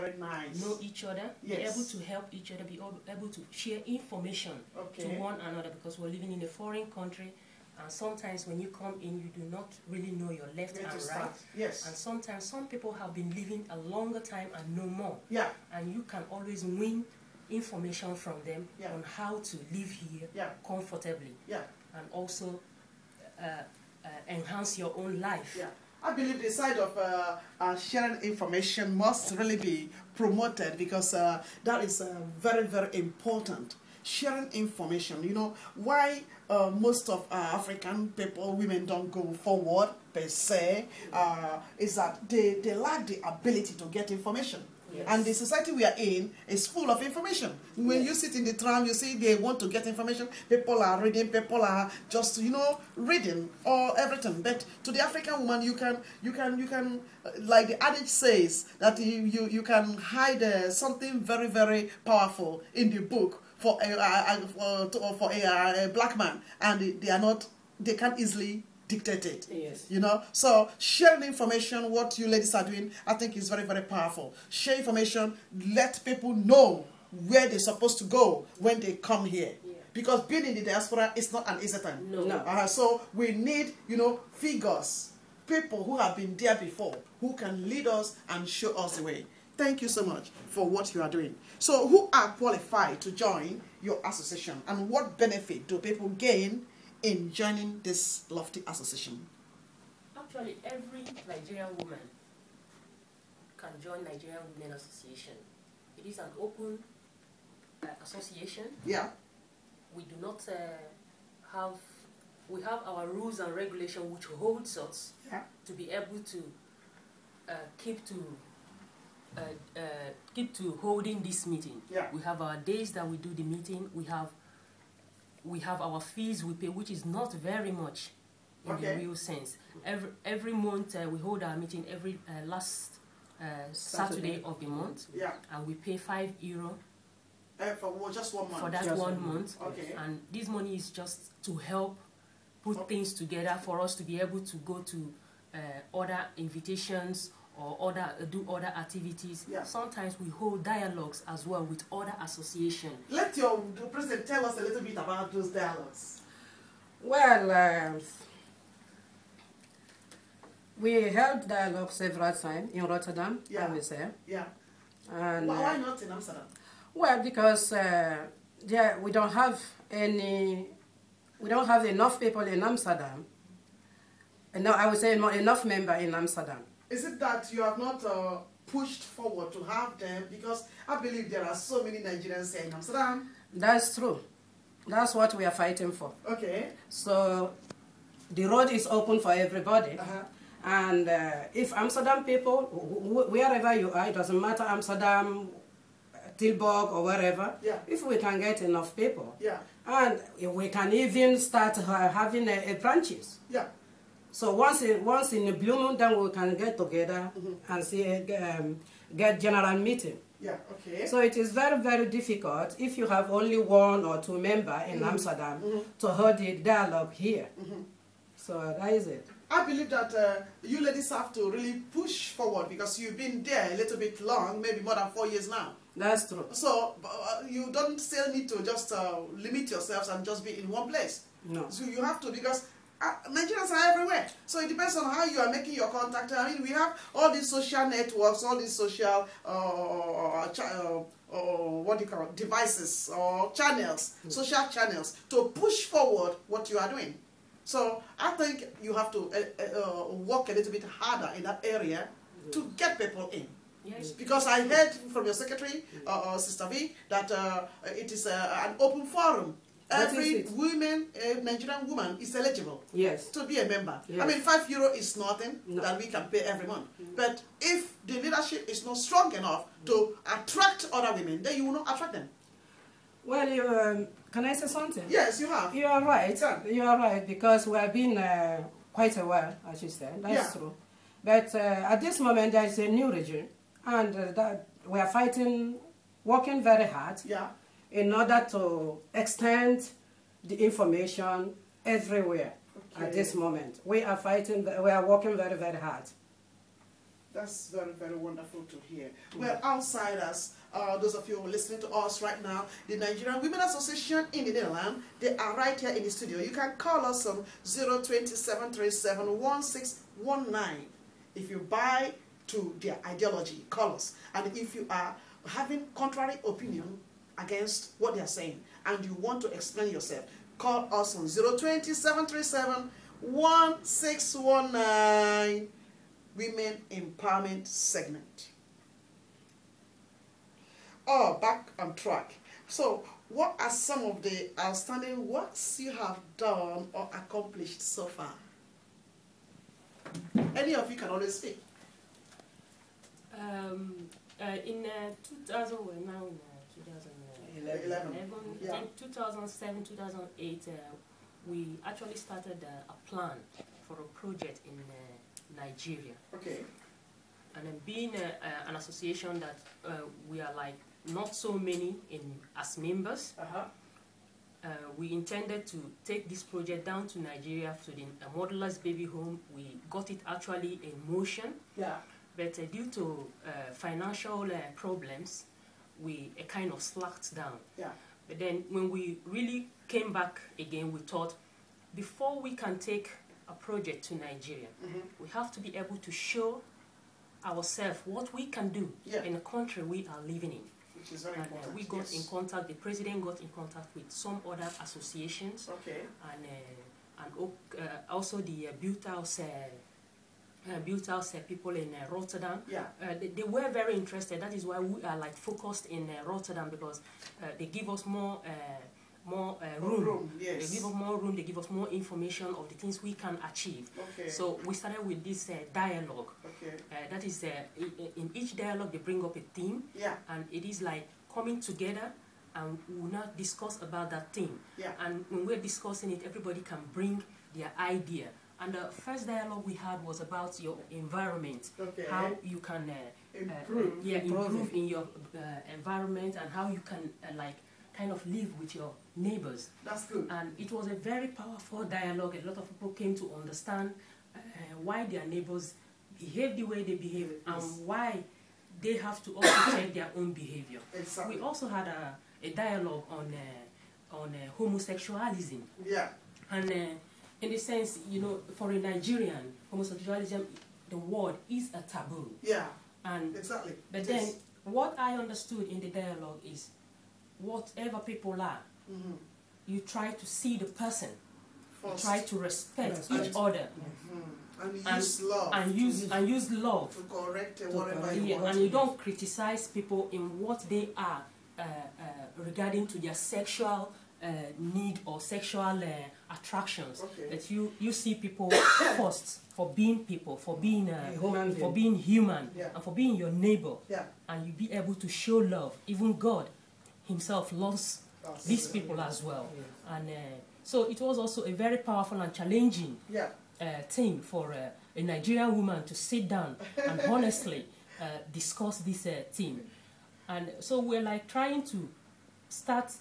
Very nice. Know each other, yes. be able to help each other, be able to share information to one another, because we're living in a foreign country, and sometimes when you come in, you do not really know your left and right. Yes. And sometimes some people have been living a longer time and know more. Yeah. And you can always win information from them on how to live here comfortably. Yeah. And also enhance your own life. Yeah. I believe the side of sharing information must really be promoted, because that is very, very important. Sharing information, you know, why most of African people, women don't go forward per se, is that they lack the ability to get information. Yes. And the society we are in is full of information. When you sit in the tram, you see they want to get information. People are reading, people are just, you know, reading or everything. But to the African woman, you can like the adage says, that you can hide something very, very powerful in the book for a black man, and they can't easily dictate it. Yes. You know, so sharing information, what you ladies are doing, I think is very, very powerful. Share information, let people know where they're supposed to go when they come here. Yeah. Because being in the diaspora is not an easy thing. No. So we need, you know, figures, people who have been there before, who can lead us and show us the way. Thank you so much for what you are doing. So who are qualified to join your association, and what benefit do people gain in joining this lofty association? Actually, every Nigerian woman can join Nigerian Women Association. It is an open association. Yeah. We do not we have our rules and regulations which holds us to be able to keep to holding this meeting. Yeah. We have our days that we do the meeting. We have our fees we pay, which is not very much in the real sense. Every month we hold our meeting every last Saturday of the month, and we pay €5 for just 1 month. For that just 1 month. Okay. And this money is just to help put things together for us to be able to go to other invitations or do other activities. Yeah. Sometimes we hold dialogues as well with other associations. Let the president tell us a little bit about those dialogues. Well, we held dialogue several times in Rotterdam, I would say. Yeah. And, why not in Amsterdam? Well, because we don't have enough people in Amsterdam. No, I would say enough members in Amsterdam. Is it that you have not pushed forward to have them? Because I believe there are so many Nigerians here in Amsterdam. That's true. That's what we are fighting for. Okay. So the road is open for everybody. And if Amsterdam people, wherever you are, it doesn't matter, Amsterdam, Tilburg or wherever, if we can get enough people, and we can even start having a branches. Yeah. So once in a blue moon, then we can get together and see get general meeting. Yeah. Okay. So it is very, very difficult if you have only 1 or 2 members in Amsterdam to hold the dialogue here. So that is it. I believe that you ladies have to really push forward, because you've been there a little bit long, maybe more than 4 years now. That's true. So you don't still need to just limit yourselves and just be in one place. No. So you have to, because Nigerians are everywhere. So it depends on how you are making your contact. I mean, we have all these social networks, all these social what do you call it, devices or channels, social channels, to push forward what you are doing. So I think you have to work a little bit harder in that area to get people in. Yes. Because I heard from your secretary, Sister V, that it is an open forum. Every Nigerian woman is eligible to be a member. Yes. I mean, €5 is nothing that we can pay every month. But if the leadership is not strong enough to attract other women, then you will not attract them. Well, can I say something? Yes, you have. You are right. You are right, because we have been quite a while, as you said. That's true. But at this moment, there is a new regime, and that we are fighting, working very hard in order to extend the information everywhere at this moment. We are fighting, we are working very, very hard. That's very, very wonderful to hear. Well, outsiders, those of you who are listening to us right now, the Nigerian Women Association in the Netherlands, they are right here in the studio. You can call us on 027371619. If you buy to their ideology, call us. And if you are having contrary opinion against what they are saying and you want to explain yourself, call us on 027371619. Women Empowerment segment. Oh, back on track. So, what are some of the outstanding works you have done or accomplished so far? Any of you can always speak. In 2000, we're now in 2011. Yeah. In 2007, 2008, we actually started a plan for a project in Nigeria. Okay. And then being an association that we are like not so many as members, we intended to take this project down to Nigeria to the motherless baby home. We got it actually in motion. Yeah. But due to financial problems, we kind of slacked down. Yeah. But then when we really came back again, we thought, before we can take a project to Nigeria, we have to be able to show ourselves what we can do in the country we are living in. Which is very important. We got in contact, the president got in contact with some other associations. Okay. And also the built house people in Rotterdam. Yeah. They were very interested. That is why we are like focused in Rotterdam, because they give us more room. Yes. They give us more room. They give us more information of the things we can achieve. Okay. So we started with this dialogue. Okay. That is in each dialogue they bring up a theme. Yeah. And it is like coming together, and we will not discuss about that theme. Yeah. And when we're discussing it, everybody can bring their idea. And the first dialogue we had was about your environment, how you can improve in your environment, and how you can kind of live with your neighbors. That's good. And it was a very powerful dialogue. A lot of people came to understand why their neighbors behave the way they behave, and why they have to also check their own behavior. Exactly. We also had a dialogue on homosexualism. Yeah. And in the sense, you know, for a Nigerian, homosexualism, the word is a taboo. Yeah. And exactly. But then, what I understood in the dialogue is, whatever people are, you try to see the person. First. You try to respect each other. And use love. And use love. To correct whatever you want. And you don't criticize people in what they are regarding to their sexual need or sexual attractions. Okay. That you see people first for being people, for being human, and for being your neighbor. Yeah. And you be able to show love. Even God Himself loves these people as well. And so it was also a very powerful and challenging thing for a Nigerian woman to sit down and honestly discuss this theme. And so we're like trying to start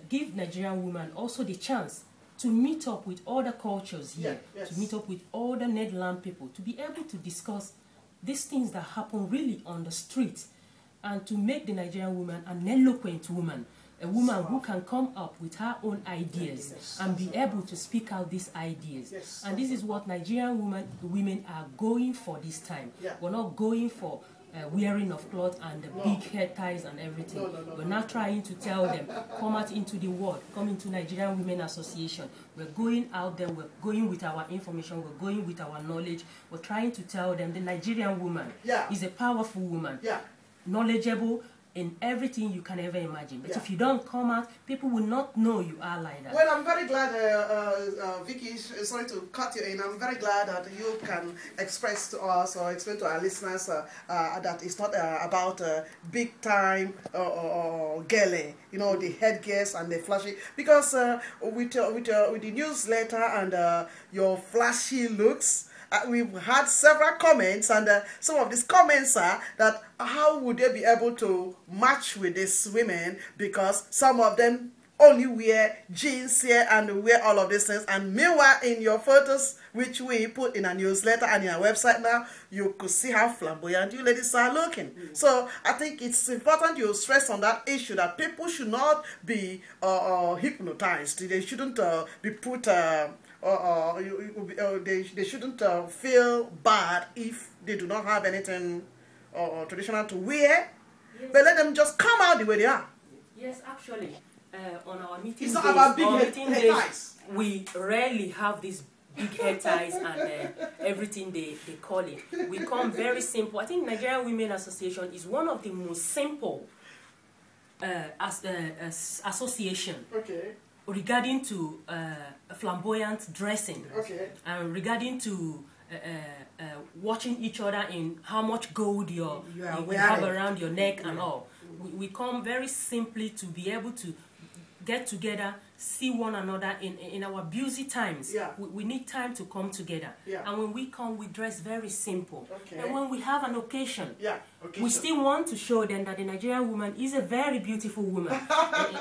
give Nigerian women also the chance to meet up with other cultures here, to meet up with other Netherlands people, to be able to discuss these things that happen really on the street, and to make the Nigerian woman an eloquent woman, a woman who can come up with her own ideas and be able to speak out these ideas. And this is what Nigerian women are going for this time. We're not going for wearing of cloth and the big head ties and everything. We're not trying to tell them, come out into the world, come into Nigerian Women Association. We're going out there, we're going with our information, we're going with our knowledge. We're trying to tell them the Nigerian woman is a powerful woman, knowledgeable in everything you can ever imagine. But if you don't come out, people will not know you are like that. Well, I'm very glad, Vicky, sorry to cut you in, I'm very glad that you can express to us or explain to our listeners that it's not about big time or gele, you know, the headgears and the flashy. Because with the newsletter and your flashy looks, we've had several comments, and some of these comments are that how would they be able to match with these women, because some of them only wear jeans here and wear all of these things. And meanwhile, in your photos, which we put in a newsletter and in our website now, you could see how flamboyant you ladies are looking. So I think it's important you stress on that issue, that people should not be hypnotized. They shouldn't be put, they shouldn't feel bad if they do not have anything traditional to wear. Yes. But let them just come out the way they are. Yes, actually. On our meeting it's days, not about big head ties. We rarely have these big hair ties and everything they call it. We come very simple. I think Nigerian Women Association is one of the most simple association regarding to flamboyant dressing, and regarding to watching each other in how much gold you have around your neck and all. We come very simply to be able to get together, see one another in our busy times. We need time to come together. And when we come, we dress very simple. And when we have an occasion, we still want to show them that the Nigerian woman is a very beautiful woman.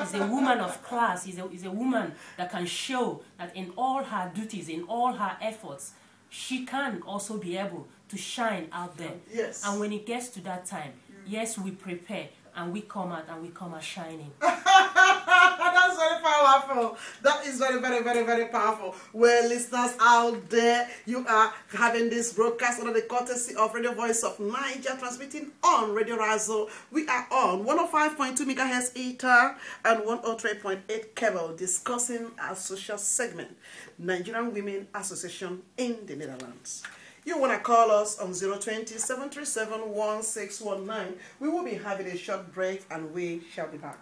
Is a woman of class, is a woman that can show that in all her duties, in all her efforts, she can also be able to shine out there. And when it gets to that time, yes, we prepare and we come out and we come out shining. That's very powerful. That is very, very, very, very powerful. Well, listeners out there, you are having this broadcast under the courtesy of Radio Voice of Naija, transmitting on Radio Razzle. We are on 105.2 megahertz ether and 103.8 cable, discussing our social segment, Nigerian Women Association in the Netherlands. You want to call us on 020-737-1619. We will be having a short break and we shall be back.